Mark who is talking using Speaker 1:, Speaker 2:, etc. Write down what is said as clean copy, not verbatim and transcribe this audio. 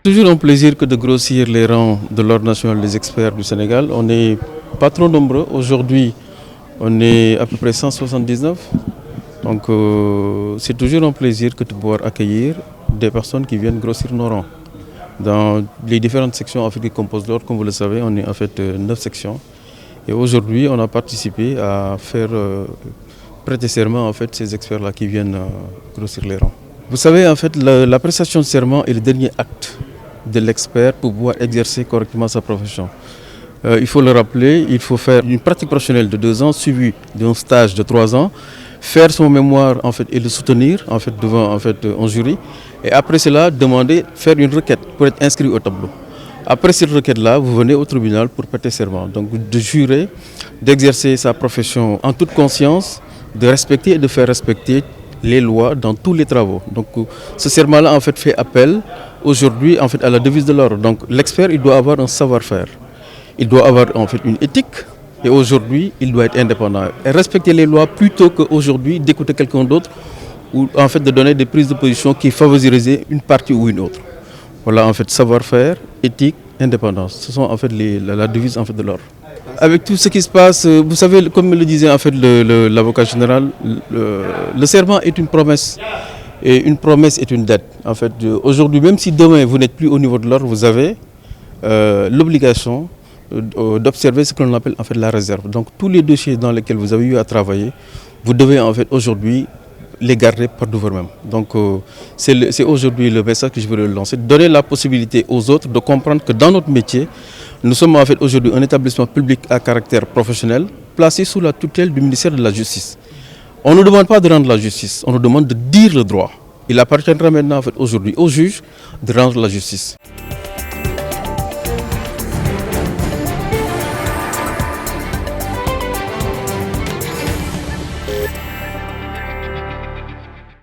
Speaker 1: Toujours un plaisir que de grossir les rangs de l'Ordre national des experts du Sénégal. On n'est pas trop nombreux. Aujourd'hui, on est à peu près 179. Donc c'est toujours un plaisir que de pouvoir accueillir des personnes qui viennent grossir nos rangs. Dans les différentes sections en fait, qui composent l'Ordre, comme vous le savez, on est en fait 9 sections. Et aujourd'hui, on a participé à faire prêter serment en fait, ces experts-là qui viennent grossir les rangs. Vous savez, en fait, la prestation de serment est le dernier acte de l'expert pour pouvoir exercer correctement sa profession. Il faut le rappeler, il faut faire une pratique professionnelle de 2 ans suivie d'un stage de 3 ans, faire son mémoire en fait, et le soutenir en fait, devant en fait, un jury, et après cela, faire une requête pour être inscrit au tableau. Après cette requête-là, vous venez au tribunal pour prêter serment, donc de jurer, d'exercer sa profession en toute conscience, de respecter et de faire respecter les lois dans tous les travaux. Donc ce serment-là en fait appel aujourd'hui en fait à la devise de l'ordre. Donc l'expert il doit avoir un savoir-faire, il doit avoir en fait une éthique et aujourd'hui il doit être indépendant et respecter les lois plutôt qu'aujourd'hui d'écouter quelqu'un d'autre ou en fait de donner des prises de position qui favoriseraient une partie ou une autre. Voilà en fait savoir-faire, éthique, indépendance. Ce sont en fait la devise en fait de l'ordre. Avec tout ce qui se passe, vous savez, comme le disait en fait l'avocat général, le serment est une promesse. Et une promesse est une dette. En fait, aujourd'hui, même si demain vous n'êtes plus au niveau de l'ordre, vous avez l'obligation d'observer ce que l'on appelle en fait la réserve. Donc tous les dossiers dans lesquels vous avez eu à travailler, vous devez en fait aujourd'hui les garder par de vous-même. Donc c'est aujourd'hui le message que je voulais lancer, donner la possibilité aux autres de comprendre que dans notre métier, nous sommes en fait aujourd'hui un établissement public à caractère professionnel placé sous la tutelle du ministère de la Justice. On ne demande pas de rendre la justice, on nous demande de dire le droit. Il appartiendra maintenant en fait, aujourd'hui aux juges de rendre la justice.